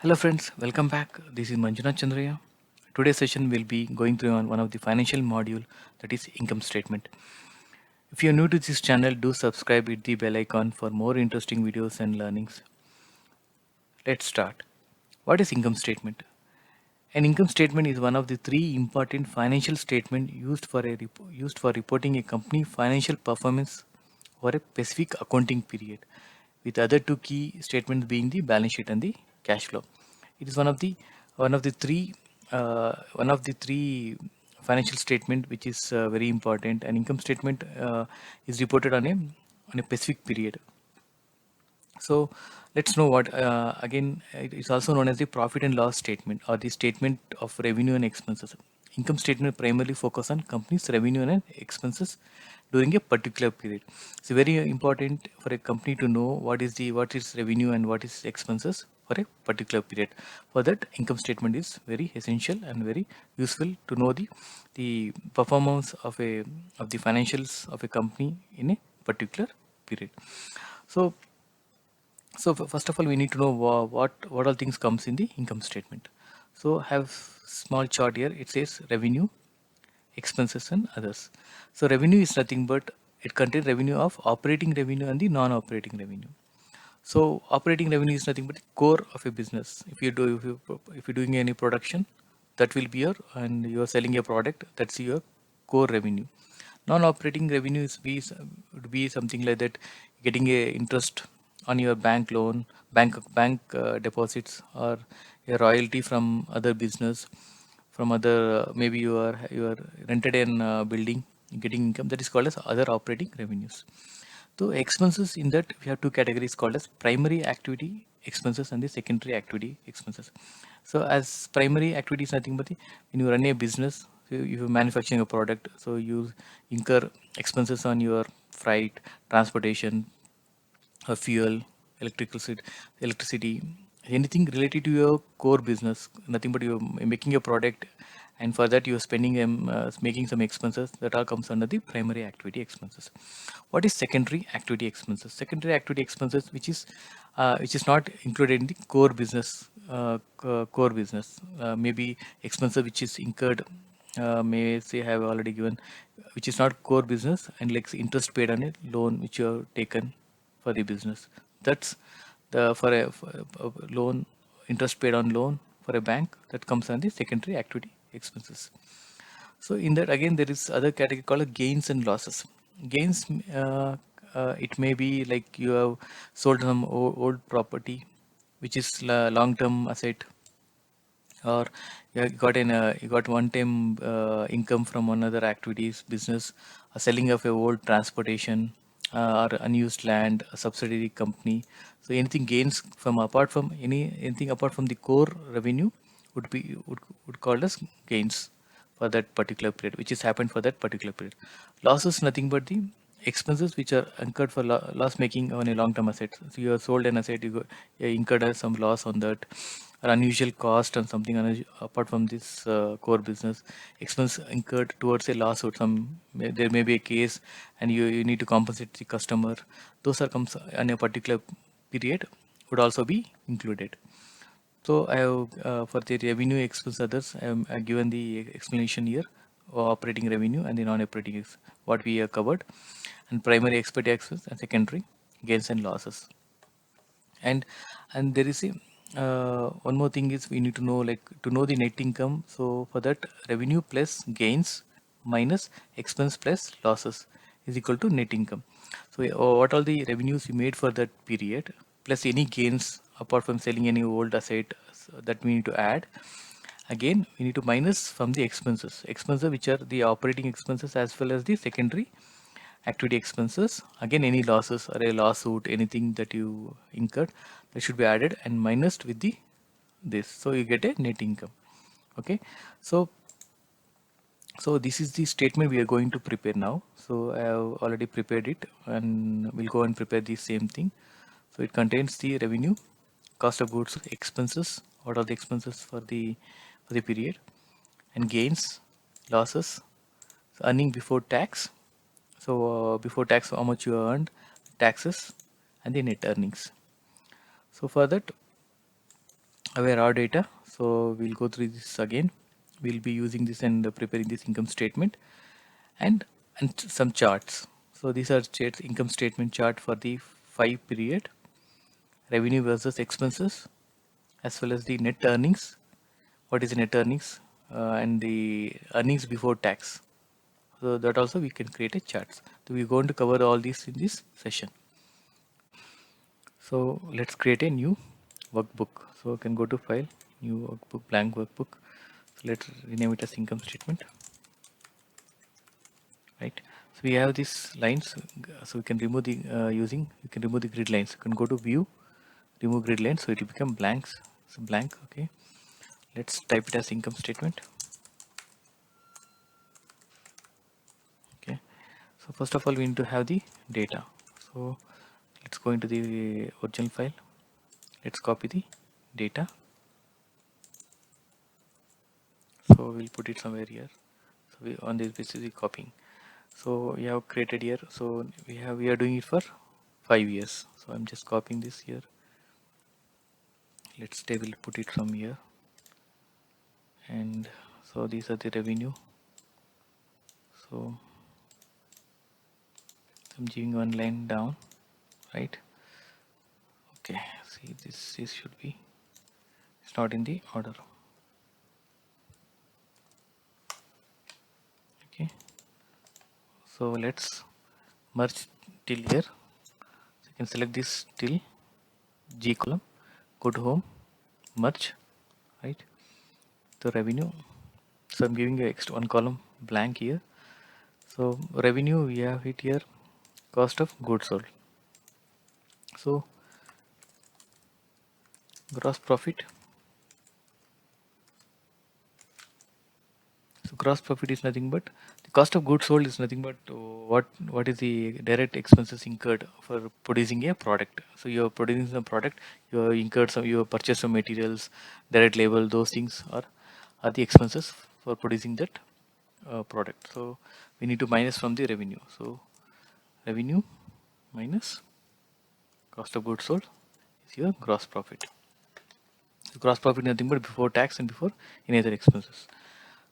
Hello friends, welcome back. This is Manjunath Chandraya. Today's session will be going through on one of the financial module, that is income statement. If you are new to this channel, do subscribe, hit the bell icon for more interesting videos and learnings. Let's start. What is income statement? An income statement is one of the three important financial statements used for reporting a company financial performance for a specific accounting period, with other two key statements being the balance sheet and the cash flow. It is one of the three financial statement which is very important. An income statement is reported on a specific period. So let's know what again it is also known as the profit and loss statement or the statement of revenue and expenses. Income statement primarily focus on company's revenue and expenses during a particular period. It's very important for a company to know what is revenue and what is expenses for a particular period. For that, income statement is very essential and very useful to know the performance of the financials of a company in a particular period. So first of all, we need to know what all things comes in the income statement. So have small chart here. It says revenue, expenses, and others. So revenue is nothing but it contains revenue of operating revenue and the non-operating revenue. So operating revenue is nothing but the core of a business. If you're doing any production, that will be your and you're selling a product. That's your core revenue. Non-operating revenue would be something like that, getting a interest on your bank loan, bank deposits, or a royalty from other business, from other maybe you are rented in building, getting income. That is called as other operating revenues. So expenses in that we have two categories called as primary activity expenses and the secondary activity expenses. So as primary activity is nothing but when you run a business, so you're manufacturing a product, so you incur expenses on your freight, transportation, fuel, electricity, anything related to your core business. Nothing but you're making a product, and for that you're making some expenses. That all comes under the primary activity expenses. What is secondary activity expenses? Secondary activity expenses, which is not included in the core business. Core business, maybe expenses which is incurred, may say have already given, which is not core business, and like interest paid on a loan which you have taken for the business. That's the for a loan, interest paid on loan for a bank, that comes on the secondary activity expenses. So in that again there is other category called gains and losses. Gains, it may be like you have sold some old property which is long term asset, or you got one time income from another activities business, selling of a old transportation, or unused land, a subsidiary company. So anything gains from apart from anything apart from the core revenue would call as gains for that particular period, which is happened for that particular period. Losses nothing but the expenses which are incurred for loss making on a long term asset. So you have sold an asset, you incurred some loss on that, or unusual cost and something apart from this core business. Expense incurred towards a lawsuit, there may be a case, and you need to compensate the customer. Those are comes on a particular period, would also be included. So I have for the revenue expense others, I have given the explanation here, operating revenue and the non-operating what we have covered, and primary expert expense and secondary gains and losses. And and there is a one more thing is we need to know, like to know the net income. So for that, revenue plus gains minus expense plus losses is equal to net income. So what all the revenues you made for that period plus any gains apart from selling any old asset, that we need to add. Again, we need to minus from the expenses which are the operating expenses as well as the secondary activity expenses. Again, any losses or a lawsuit, anything that you incurred, that should be added and minused with the this, so you get a net income. Okay, so this is the statement we are going to prepare now. So I have already prepared it, and we'll go and prepare the same thing. So it contains the revenue, cost of goods, expenses, what are the expenses for the period, and gains, losses, so earning before tax. So before tax, how much you earned, taxes, and the net earnings. So for that, aware raw data. So we'll go through this again. We'll be using this and preparing this income statement and some charts. So these are charts, income statement chart for the 5 period, revenue versus expenses, as well as the net earnings. What is the net earnings and the earnings before tax. So that also we can create a charts. So we're going to cover all these in this session. So let's create a new workbook. So I can go to file, new workbook, blank workbook. So let's rename it as income statement, right? So we have these lines. So we can remove the you can remove the grid lines. You can go to view, remove grid lines. So it will become blanks. So blank. Okay. Let's type it as income statement. Okay. So first of all, we need to have the data. So let's go into the original file. Let's copy the data. So we'll put it somewhere here. So we on this is the copying. So we have created here. So we are doing it for 5 years. So I'm just copying this here. Let's table put it from here. And so these are the revenue. So I'm giving one line down, right? Okay. See, this should be. It's not in the order. Okay. So let's merge till here. So you can select this till G column. Go to home, merge, right? The revenue. So I'm giving a extra one column blank here. So revenue we have it here, cost of goods sold. So gross profit. So gross profit is nothing but the cost of goods sold is nothing but what is the direct expenses incurred for producing a product. So you're producing some product, you incurred some, you purchase some materials, direct labor, those things are the expenses for producing that product. So we need to minus from the revenue. So revenue minus cost of goods sold is your gross profit. So gross profit nothing but before tax and before any other expenses.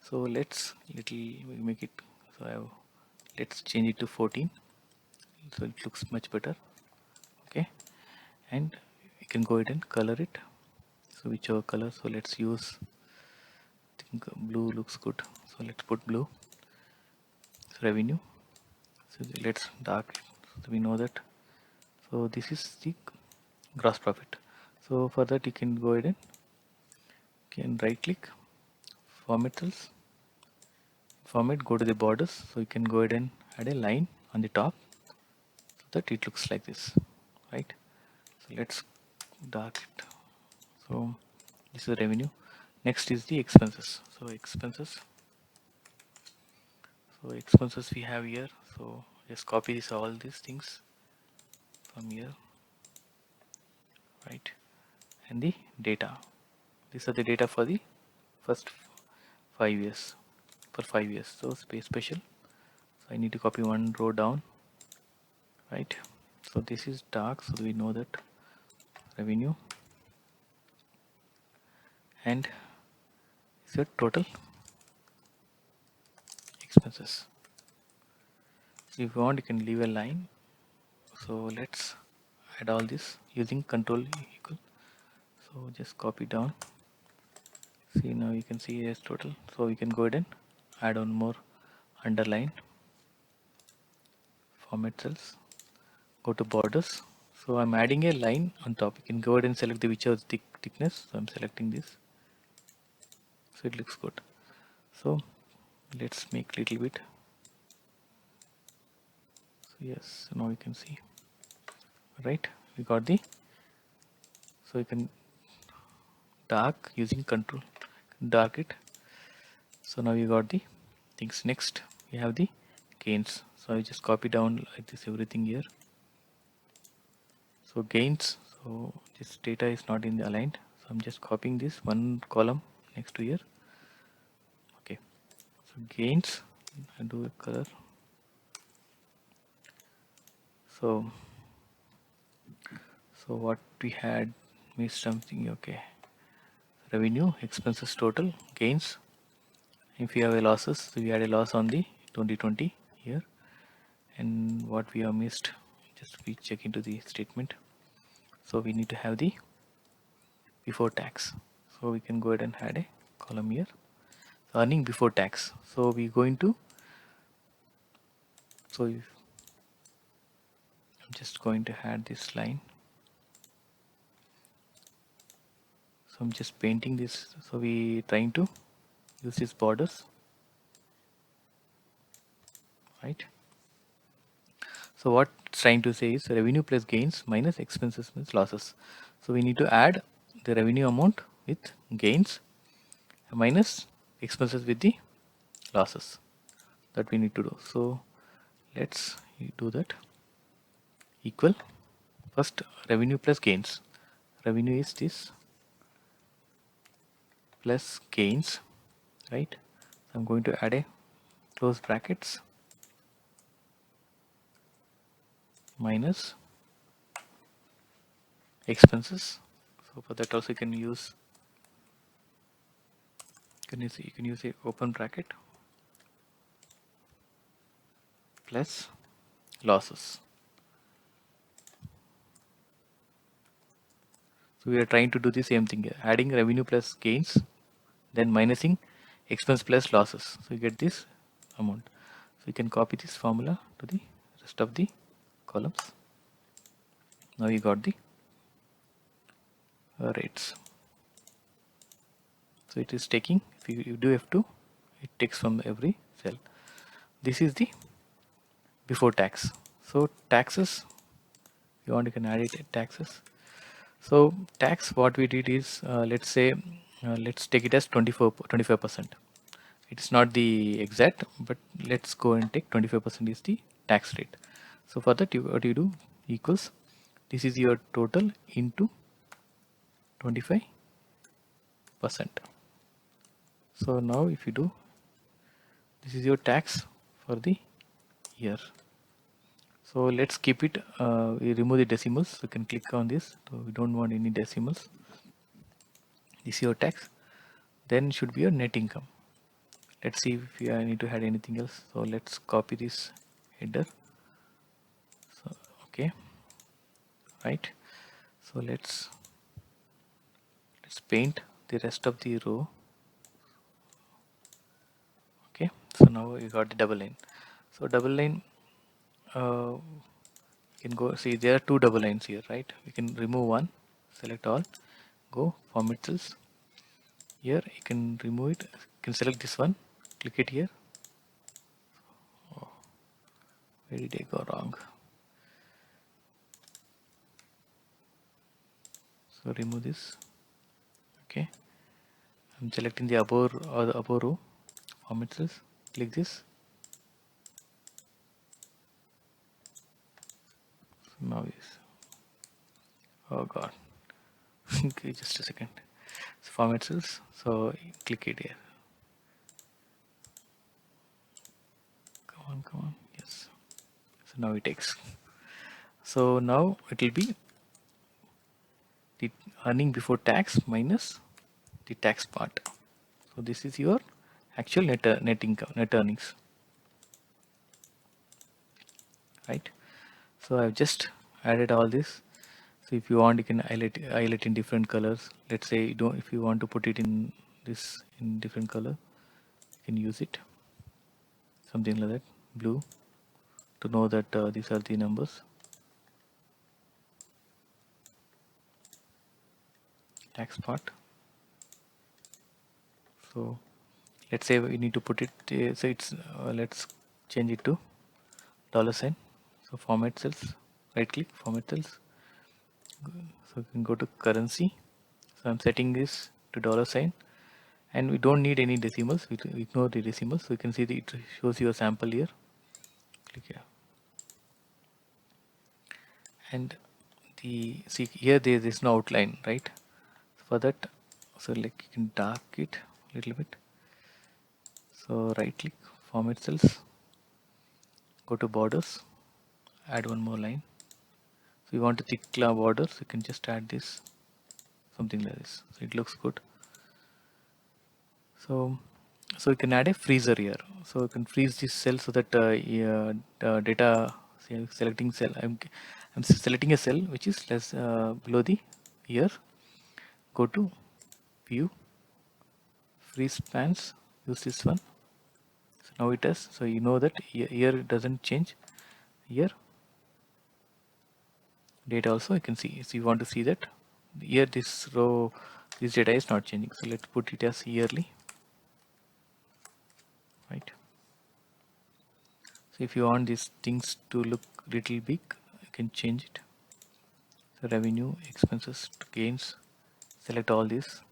So let's little make it. So let's change it to 14. So it looks much better. Okay, and you can go ahead and color it. So whichever color. So let's use. I think blue looks good. So let's put blue. So revenue. So let's dark it. So we know that. So this is the gross profit. So for that you can go ahead and can right click, format cells, format, go to the borders. So you can go ahead and add a line on the top so that it looks like this, right? So let's dark it. So this is the revenue. Next is the expenses. So expenses. So expenses we have here. So just copy this all these things from here, right? And the data. These are the data for the first 5 years. For 5 years. So space special. So I need to copy one row down, right? So this is dark. So we know that revenue and is your total expenses. So if you want, you can leave a line. So let's add all this using control equal. So just copy down. See, now you can see as total. So we can go ahead and add on more underline, format cells, go to borders. So I'm adding a line on top. You can go ahead and select the whichever thickness. So I'm selecting this. So it looks good. So let's make little bit. So yes, now you can see, right? We got the, so you can dark using control, dark it. So now you got the things. Next we have the gains. So I just copy down like this everything here. So gains, so this data is not in the aligned, so I'm just copying this one column next to here. Okay, so gains, I do a color. So what we had missed something. Okay, revenue, expenses total, gains. If we have a losses, so we had a loss on the 2020 here, and what we have missed, just we check into the statement. So we need to have the before tax. So we can go ahead and add a column here. So earning before tax. So we're going to, so if, I'm just going to add this line. So I'm just painting this. So we trying to use these borders, right? So what it's trying to say is revenue plus gains minus expenses means losses. So we need to add the revenue amount with gains minus expenses with the losses that we need to do. So let's do that. Equal first revenue plus gains. Revenue is this plus gains, right? So I'm going to add a close brackets minus expenses. So for that also you can use you can use a open bracket plus losses. So we are trying to do the same thing here, adding revenue plus gains, then minusing expense plus losses. So you get this amount. So you can copy this formula to the rest of the columns. Now you got the rates. So it is taking, if you do F2, it takes from every cell. This is the before tax. So taxes, you want, you can add it taxes. So tax, what we did is, let's say, let's take it as 25%. It's not the exact, but let's go and take 25% is the tax rate. So for that, what you do equals, this is your total into 25%. So now if you do, this is your tax for the year. So let's keep it, we remove the decimals. So you can click on this. So we don't want any decimals. This is your tax. Then should be your net income. Let's see if I need to add anything else. So let's copy this header. So, okay, right. So let's paint the rest of the row. Okay, so now we got the double line. So double line, you can go see there are two double lines here, right? We can remove one, select all, go format cells. Here you can remove it. You can select this one, click it here. Oh, where did I go wrong? So remove this. Okay, I'm selecting the above or the above row, format cells. Click this. So now is, oh god. Okay, just a second. So format cells. So click it here. Come on, yes. So now it takes. So now it will be the earning before tax minus the tax part. So this is your actual net income, net earnings, right? So I've just added all this. So if you want, you can highlight in different colors. Let's say you don't, if you want to put it in this in different color, you can use it, something like that, blue, to know that these are the numbers. Tax part. So let's say we need to put it, so it's, let's change it to $sign. So format cells, right click, format cells. So you can go to currency. So I'm setting this to $sign, and we don't need any decimals. We ignore the decimals. So you can see it shows your sample here. Click here, and the, see here there is no outline, right? For that, so like you can dark it a little bit. So right click, format cells, go to borders, add one more line. So you want to thick borders, you can just add this, something like this. So it looks good. So you can add a freezer here. So you can freeze this cell so that data, selecting cell. I'm selecting a cell which is less below the year. Go to view, freeze spans. Use this one. So now it does. So you know that year doesn't change. Year data also you can see. So you want to see that here this row, this data is not changing. So let's put it as yearly, right? So if you want these things to look little big, you can change it. So revenue, expenses, to gains, select all this,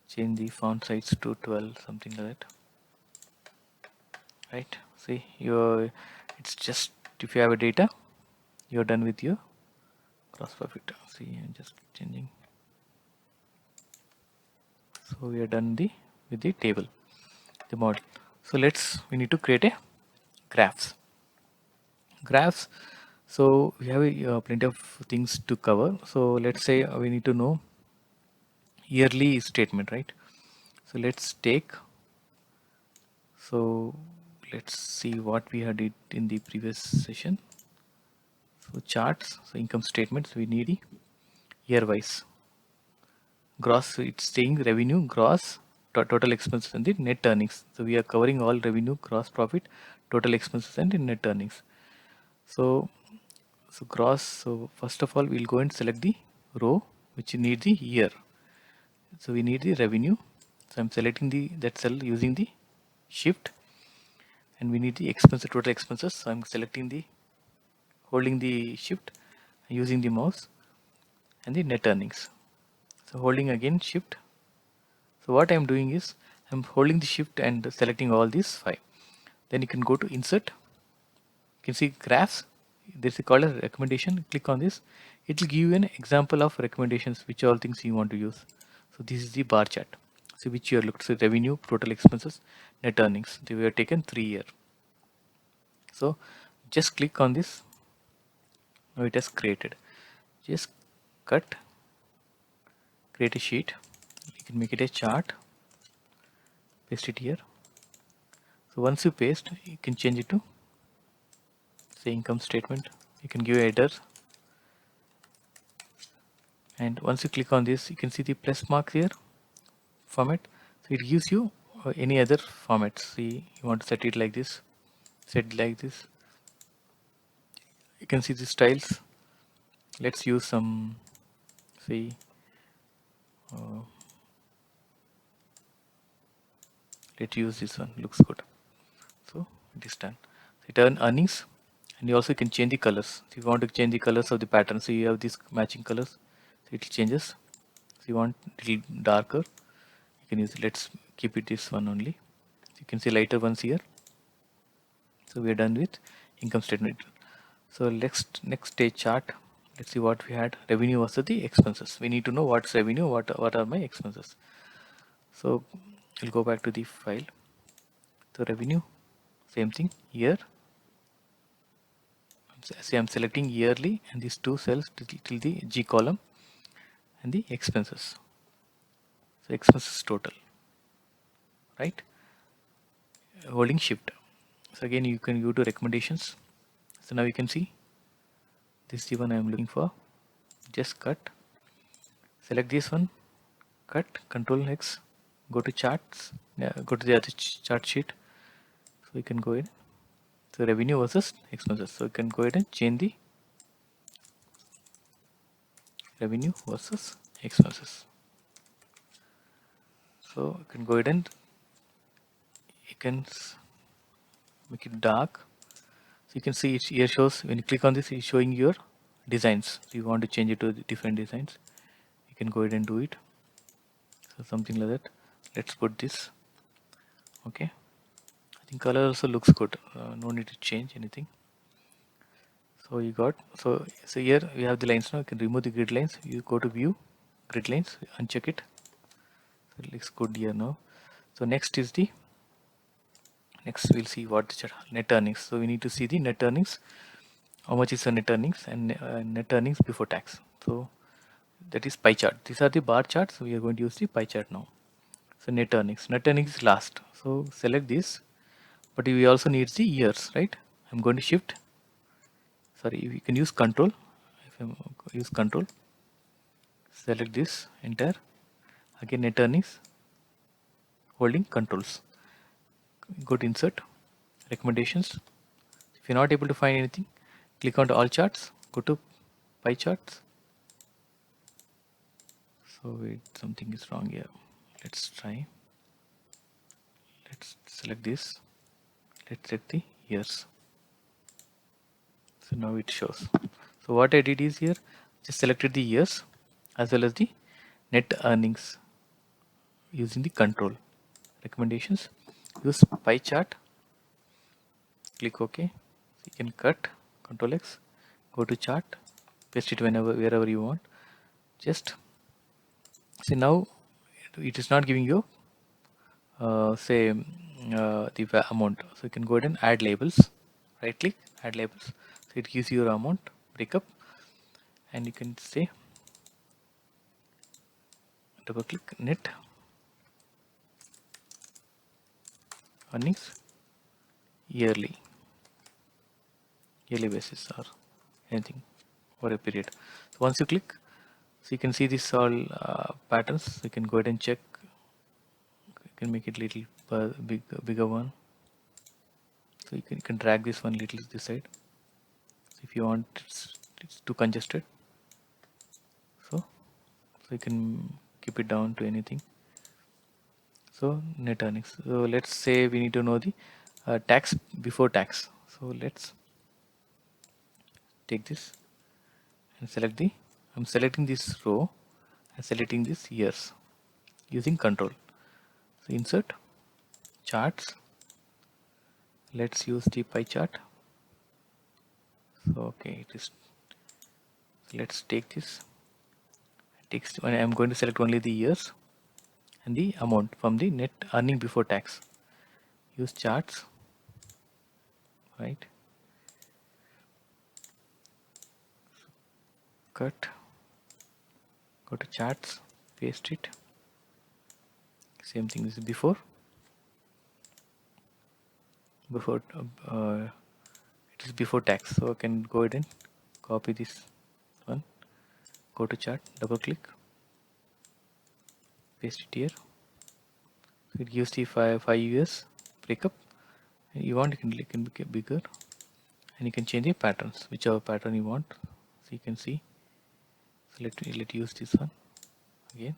change the font size to 12, something like that, right? See, it's just, if you have a data, you're done with your gross profit. See, I'm just changing. So we are done with the table, the model. So we need to create a graphs. So we have plenty of things to cover. So let's say we need to know yearly statement, right? So let's see what we had did in the previous session. So charts, so income statements, we need year wise. Gross, so it's saying revenue, gross, total expenses and the net earnings. So we are covering all revenue, gross profit, total expenses and the net earnings. So gross, so first of all we'll go and select the row which need the year. So we need the revenue. So I'm selecting that cell using the shift, and we need the expenses, total expenses. So I'm selecting holding the shift using the mouse, and the net earnings. So holding again shift. So what I'm doing is I'm holding the shift and selecting all these five. Then you can go to insert. You can see graphs. There's a called a recommendation. Click on this. It will give you an example of recommendations, which all things you want to use. So this is the bar chart. See which year looked. So revenue, total expenses, net earnings. They were taken 3 year. So just click on this. Now it has created. Just cut, create a sheet. You can make it a chart, paste it here. So once you paste, you can change it to say income statement. You can give a header, and once you click on this, you can see the plus mark here, format. So it gives you any other formats. See, you want to set it like this, set it like this. You can see the styles. Let's use some, say, uh, let's use this one. Looks good. So it is done. It earnings, and you also can change the colors. So if you want to change the colors of the pattern, so you have these matching colors. So it changes. So you want a little darker, you can use it. Let's keep it this one only. You can see lighter ones here. So we are done with income statement. So next stage chart. Let's see what we had. Revenue versus the expenses. We need to know what's revenue, what are my expenses. So we'll go back to the file. So revenue, same thing here. See, I'm selecting yearly and these two cells till the G column, and the expenses. So expenses total, right? Holding shift. So again you can go to recommendations. So now you can see this is the one I am looking for. Just cut, select this one, cut, Control X, go to charts, go to the other chart sheet. So you can go in. So revenue versus expenses. So you can go ahead and change the revenue versus expenses. So you can go ahead and you can make it dark. So you can see it here shows, when you click on this, it's showing your designs. So you want to change it to different designs, you can go ahead and do it. So something like that. Let's put this. Okay, I think color also looks good. No need to change anything. So you got, so here we have the lines. Now you can remove the grid lines. You go to view, grid lines, uncheck it. So it looks good here now. So next we'll see what the net earnings. So we need to see the net earnings. How much is the net earnings and net earnings before tax. So that is pie chart. These are the bar charts. So we are going to use the pie chart now. So net earnings. Net earnings is last. So select this, but we also need the years, right? I'm going to shift. Sorry, you can use control. If I use control, select this, enter. Again net earnings, holding controls. Go to insert, recommendations. If you're not able to find anything, click on to all charts, go to pie charts. So wait, something is wrong here. Let's try. Let's select this. Let's check the years. So now it shows. So what I did is here, just selected the years as well as the net earnings using the control. Recommendations, use pie chart, click OK. So you can cut, Control X, go to chart, paste it wherever you want. Just see now it is not giving you say the amount. So you can go ahead and add labels. Right click, add labels. So it gives you your amount breakup, and you can say double click net earnings yearly basis or anything for a period. So once you click, so you can see this all patterns. So you can go ahead and check. You can make it little bigger one. So you can drag this one little this side. So if you want, it's too congested. So you can keep it down to anything. So net earnings. So let's say we need to know the tax before tax. So let's take this and select the. I'm selecting this row and selecting this years using control. So insert charts. Let's use the pie chart. So okay, it is. So let's take this. I'm going to select only the years and the amount from the net earning before tax. Use charts, right? Cut, go to charts, paste it. Same thing as before. It is before tax, so I can go ahead and copy this one. Go to chart, double click, paste it here. So it gives the 5 years breakup. You want, you can make it bigger, and you can change the patterns, whichever pattern you want. So you can see. So let use this one again.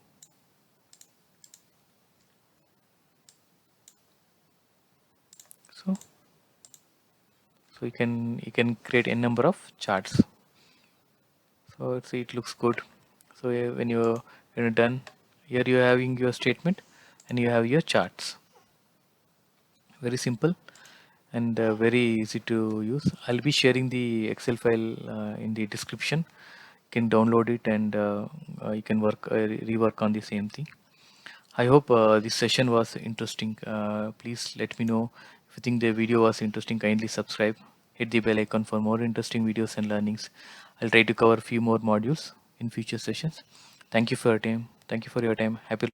So you can create a number of charts. So see, it looks good. So when you're done, here you're having your statement and you have your charts. Very simple and very easy to use. I'll be sharing the Excel file in the description. You can download it and you can rework on the same thing. I hope this session was interesting. Please let me know if you think the video was interesting. Kindly subscribe, hit the bell icon for more interesting videos and learnings. I'll try to cover a few more modules in future sessions. Thank you for your time. Thank you for your time. Happy